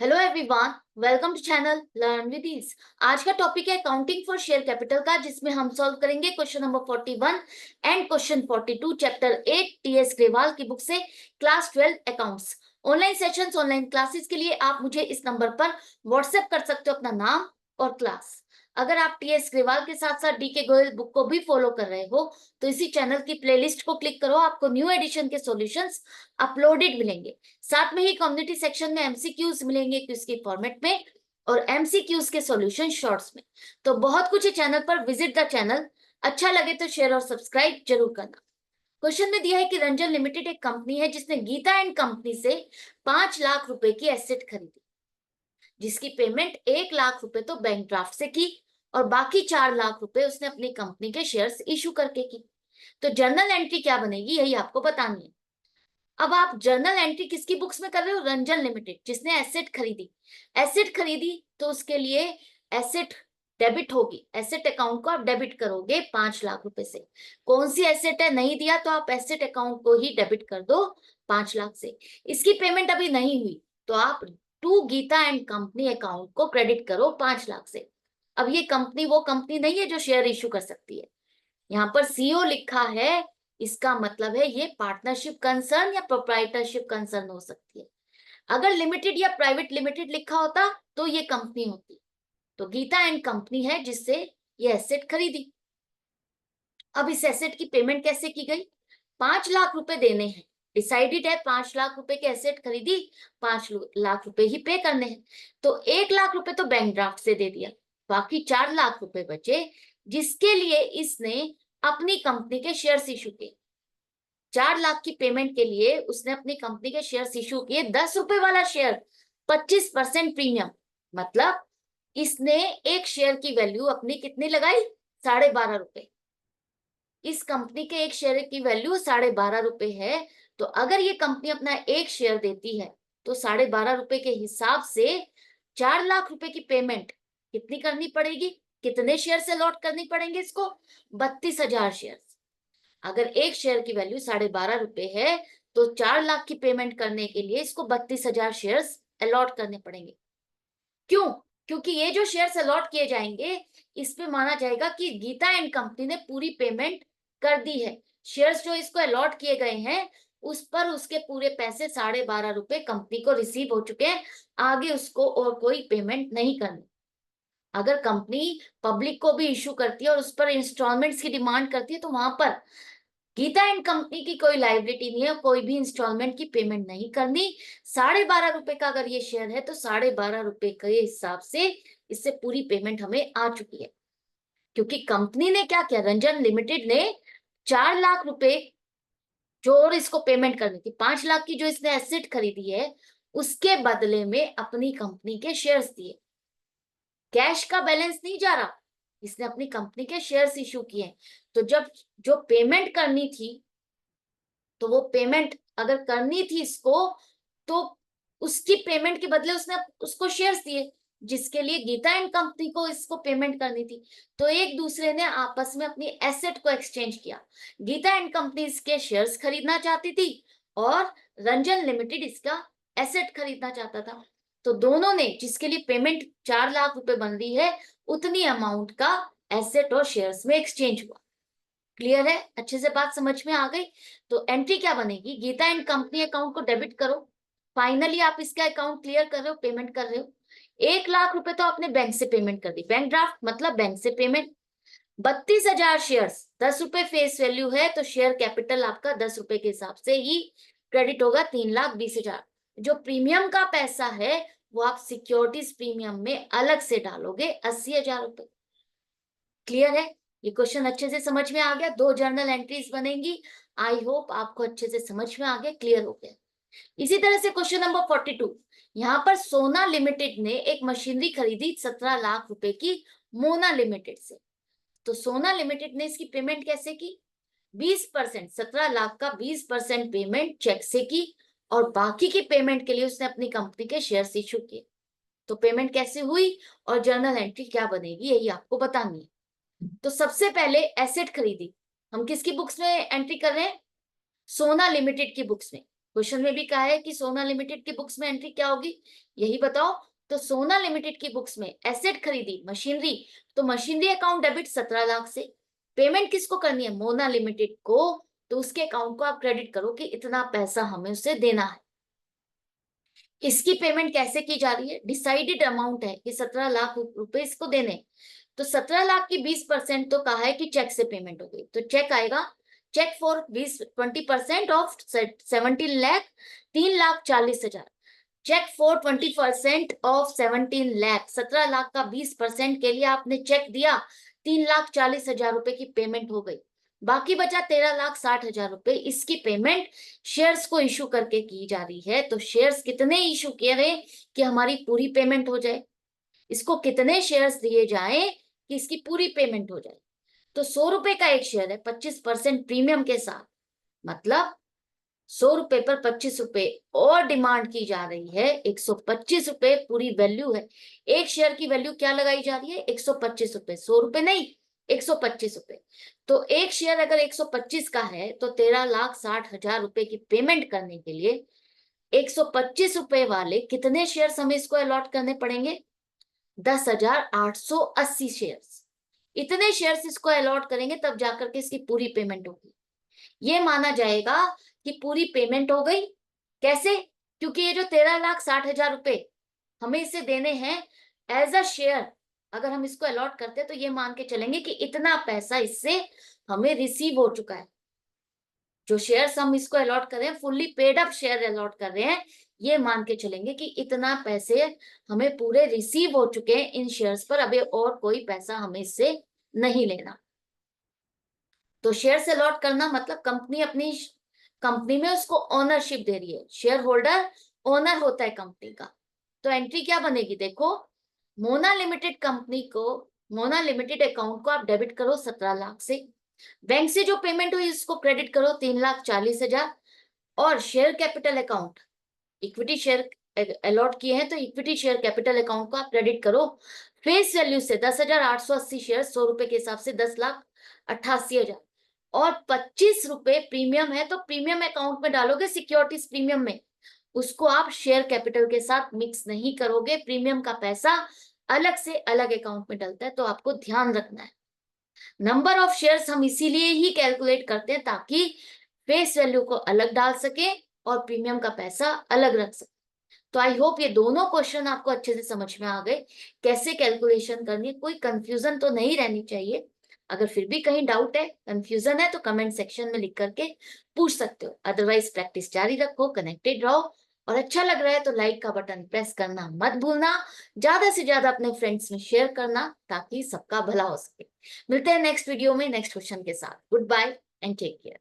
Hello everyone, welcome to channel learn with ease. आज का topic है अकाउंटिंग फॉर शेयर कैपिटल का, जिसमें हम सॉल्व करेंगे question number 41 and question 42 chapter 8 TS Grewal की बुक से class 12 accounts. Online sessions, online classes के लिए आप मुझे इस नंबर पर व्हाट्सएप कर सकते हो अपना नाम और क्लास। अगर आप टीएस ग्रेवाल के साथ साथ डी के गोयल बुक को भी फॉलो कर रहे हो तो इसी चैनल की प्लेलिस्ट को क्लिक करो, आपको न्यू एडिशन के सॉल्यूशंस अपलोडेड मिलेंगे। साथ में ही कम्युनिटी सेक्शन में एमसीक्यूज मिलेंगे क्विज के फॉर्मेट में और एमसीक्यूज के सॉल्यूशन शॉर्ट्स में। तो बहुत कुछ है चैनल पर, विजिट द चैनल। अच्छा लगे तो शेयर और सब्सक्राइब जरूर करना। क्वेश्चन में दिया है कि रंजन लिमिटेड एक कंपनी है जिसने गीता एंड कंपनी से 5 लाख रुपए की एसेट खरीदी, जिसकी पेमेंट 1 लाख रुपए तो बैंक ड्राफ्ट से की और बाकी 4 लाख रुपए उसने अपनी कंपनी के शेयर्स इशू करके की। तो जर्नल एंट्री क्या बनेगी, यही आपको बतानी है। अब आप जर्नल एंट्री किसकी बुक्स में कर रहे हो? रंजन लिमिटेड, जिसने एसेट खरीदी। एसेट खरीदी तो उसके लिए एसेट डेबिट होगी, एसेट अकाउंट को आप डेबिट करोगे 5 लाख रुपए से। कौन सी एसेट है, नहीं दिया तो आप एसेट अकाउंट को ही डेबिट कर दो 5 लाख से। इसकी पेमेंट अभी नहीं हुई तो आप to Geeta and company account को क्रेडिट करो 5 लाख से। अब ये कंपनी वो कंपनी नहीं है जो शेयर इशू कर सकती है। यहाँ पर सीओ लिखा है, इसका मतलब है ये पार्टनरशिप कंसर्न या प्रोप्राइटरशिप कंसर्न हो सकती है। अगर लिमिटेड या प्राइवेट लिमिटेड लिखा होता तो ये कंपनी होती। तो गीता एंड कंपनी है जिससे ये एसेट खरीदी। अब इस एसेट की पेमेंट कैसे की गई? 5 लाख रुपए देने हैं, डिसाइडेड है 5 लाख रुपए के एसेट खरीदी, 5 लाख रुपए ही पे करने हैं। तो 1 लाख रुपए तो बैंक ड्राफ्ट से दे दिया, बाकी 4 लाख रुपए बचे जिसके लिए इसने अपनी कंपनी के शेयर्स इशू किए। 4 लाख की पेमेंट के लिए उसने अपनी कंपनी के शेयर्स इशू किए। 10 रुपए वाला शेयर 25% प्रीमियम, मतलब इसने एक शेयर की वैल्यू अपनी कितनी लगाई? 12.5 रुपए। इस कंपनी के एक शेयर की वैल्यू 12.5 रुपए है। तो अगर ये कंपनी अपना एक शेयर देती है तो 12.5 रुपए के हिसाब से 4 लाख रुपए की पेमेंट कितनी करनी पड़ेगी? कितने शेयर से अलॉट करनी पड़ेंगे इसको? 32,000 शेयर। अगर एक शेयर की वैल्यू 12.5 रुपए है तो 4 लाख की पेमेंट करने के लिए इसको 32,000 शेयर अलॉट करने पड़ेंगे। क्यों? क्योंकि ये जो शेयर्स अलॉट किए जाएंगे इस पे माना जाएगा कि गीता एंड कंपनी ने पूरी पेमेंट कर दी है। शेयर्स जो इसको अलॉट किए गए हैं उस पर उसके पूरे पैसे 12.5 रुपए कंपनी को रिसीव हो चुके हैं, आगे उसको और कोई पेमेंट नहीं करनी। अगर कंपनी पब्लिक को भी इशू करती है और उस पर इंस्टॉलमेंट्स की डिमांड करती है तो वहां पर गीता एंड कंपनी की कोई लाइबिलिटी नहीं है, कोई भी इंस्टॉलमेंट की पेमेंट नहीं करनी। 12.5 रुपए का अगर ये शेयर है तो 12.5 रुपए के हिसाब से इससे पूरी पेमेंट हमें आ चुकी है। क्योंकि कंपनी ने क्या किया, रंजन लिमिटेड ने 4 लाख रुपए जो और इसको पेमेंट करनी थी, 5 लाख की जो इसने एसेट खरीदी है उसके बदले में अपनी कंपनी के शेयर्स दिए। कैश का बैलेंस नहीं जा रहा, इसने अपनी कंपनी के शेयर्स इशू किए। तो जब जो पेमेंट करनी थी, तो वो पेमेंट अगर करनी थी इसको तो उसकी पेमेंट के बदले उसने उसको शेयर्स दिए, जिसके लिए गीता एंड कंपनी को इसको पेमेंट करनी थी। तो एक दूसरे ने आपस में अपनी एसेट को एक्सचेंज किया। गीता एंड कंपनी इसके शेयर्स खरीदना चाहती थी और रंजन लिमिटेड इसका एसेट खरीदना चाहता था। तो दोनों ने, जिसके लिए पेमेंट 4 लाख रुपए बन रही है, उतनी अमाउंट का एसेट और शेयर्स में एक्सचेंज हुआ। क्लियर है? अच्छे से बात समझ में आ गई? तो एंट्री क्या बनेगी? गीता एंड कंपनी अकाउंट को डेबिट करो। फाइनली आप इसका अकाउंट क्लियर कर रहे हो, पेमेंट कर रहे हो। 1 लाख रुपए तो आपने बैंक से पेमेंट कर दी, बैंक ड्राफ्ट मतलब बैंक से पेमेंट। 32,000 शेयर, 10 रुपए फेस वैल्यू है तो शेयर कैपिटल आपका 10 रुपए के हिसाब से ही क्रेडिट होगा, 3,20,000। जो प्रीमियम का पैसा है वो आप सिक्योरिटीज प्रीमियम में अलग से डालोगे, 80,000 रुपए। क्लियर है? ये क्वेश्चन अच्छे से समझ में आ गया? 2 जर्नल एंट्रीज बनेंगी। आई होप आपको अच्छे से समझ में आ गया, क्लियर हो गया। इसी तरह से क्वेश्चन नंबर 42, यहाँ पर सोना लिमिटेड ने एक मशीनरी खरीदी 17 लाख रुपए की मोना लिमिटेड से। तो सोना लिमिटेड ने इसकी पेमेंट कैसे की? 20%, 17 लाख का 20% पेमेंट चेक से की और बाकी की पेमेंट के लिए उसने अपनी कंपनी के शेयर इशू किए। तो पेमेंट कैसे हुई और जर्नल एंट्री क्या बनेगी, यही आपको बतानी है। तो सबसे पहले एसेट खरीदी, हम किसकी बुक्स में एंट्री कर रहे हैं? सोना लिमिटेड की बुक्स में। क्वेश्चन में भी कहा है कि सोना लिमिटेड की बुक्स में एंट्री क्या होगी, यही बताओ। तो सोना लिमिटेड की बुक्स में एसेट खरीदी मशीनरी, तो मशीनरी अकाउंट डेबिट 17 लाख से। पेमेंट किसको करनी है, मोना लिमिटेड को, तो उसके अकाउंट को आप क्रेडिट करो कि इतना पैसा हमें उसे देना है। इसकी पेमेंट कैसे की जा रही है, डिसाइडेड अमाउंट है कि 17 लाख रुपए इसको देने। तो 17 लाख की 20% तो कहा है कि चेक से पेमेंट हो गई, तो चेक आएगा, cheque for 20% of 17 lakh, 3,40,000। Cheque for 20% of 17 lakh, 17 lakh का 20% के लिए आपने चेक दिया, 3,40,000 रुपए की पेमेंट हो गई। बाकी बचा 13,60,000 रुपए, इसकी पेमेंट शेयर्स को इशू करके की जा रही है। तो शेयर्स कितने इशू किए गए कि हमारी पूरी पेमेंट हो जाए, इसको कितने शेयर्स दिए जाए कि इसकी पूरी पेमेंट हो जाए। तो 100 रुपए का एक शेयर है 25% प्रीमियम के साथ, मतलब 100 रुपए पर 25 रुपए और डिमांड की जा रही है, 125 रुपए पूरी वैल्यू है। एक शेयर की वैल्यू क्या लगाई जा रही है, 125 रुपए, 100 रुपए नहीं, 125 रुपए। तो एक शेयर अगर 125 का है तो 13,60,000 रुपए की पेमेंट करने के लिए 125 रुपए वाले कितने शेयर हमें इसको अलॉट करने पड़ेंगे, 10,880 शेयर्स। इतने शेयर्स इसको अलॉट करेंगे तब जाकर के इसकी पूरी पेमेंट होगी। ये माना जाएगा कि पूरी पेमेंट हो गई। कैसे, क्योंकि ये जो 13,60,000 रुपए हमें इसे देने हैं एज अ शेयर, अगर हम इसको अलॉट करते हैं तो ये मान के चलेंगे कि इतना पैसा इससे हमें रिसीव हो चुका है। जो शेयर्स हम इसको अलॉट कर रहे हैं, fully paid up share allot कर रहे हैं, ये मान के चलेंगे कि इतना पैसे हमें पूरे रिसीव हो चुके हैं इन शेयर्स पर, अभी और कोई पैसा हमें इससे नहीं लेना। तो शेयर्स अलॉट करना मतलब कंपनी अपनी कंपनी में उसको ओनरशिप दे रही है, शेयर होल्डर ओनर होता है कंपनी का। तो एंट्री क्या बनेगी, देखो, मोना लिमिटेड कंपनी को, मोना लिमिटेड अकाउंट को आप डेबिट करो 17 लाख से, बैंक से जो पेमेंट हुई उसको क्रेडिट करो 3,40,000, और share capital account, equity share allot किए हैं तो इक्विटी शेयर कैपिटल अकाउंट को आप क्रेडिट करो फेस वैल्यू से 10,880 शेयर, 100 रुपए के हिसाब से 10,88,000, और 25 रुपए प्रीमियम है तो प्रीमियम अकाउंट में डालोगे सिक्योरिटीज प्रीमियम में, उसको आप शेयर कैपिटल के साथ मिक्स नहीं करोगे, प्रीमियम का पैसा अलग से अलग अकाउंट में डलता है, तो आपको ध्यान रखना है। नंबर ऑफ शेयर्स हम इसीलिए ही कैलकुलेट करते हैं ताकि फेस वैल्यू को अलग डाल सके और प्रीमियम का पैसा अलग रख सके। तो आई होप ये दोनों क्वेश्चन आपको अच्छे से समझ में आ गए, कैसे कैलकुलेशन करनी है, कोई कंफ्यूजन तो नहीं रहनी चाहिए। अगर फिर भी कहीं डाउट है, कंफ्यूजन है, तो कमेंट सेक्शन में लिख करके पूछ सकते हो। अदरवाइज प्रैक्टिस जारी रखो, कनेक्टेड रहो, और अच्छा लग रहा है तो लाइक का बटन प्रेस करना मत भूलना, ज्यादा से ज्यादा अपने फ्रेंड्स में शेयर करना ताकि सबका भला हो सके। मिलते हैं नेक्स्ट वीडियो में नेक्स्ट क्वेश्चन के साथ। Goodbye and take care.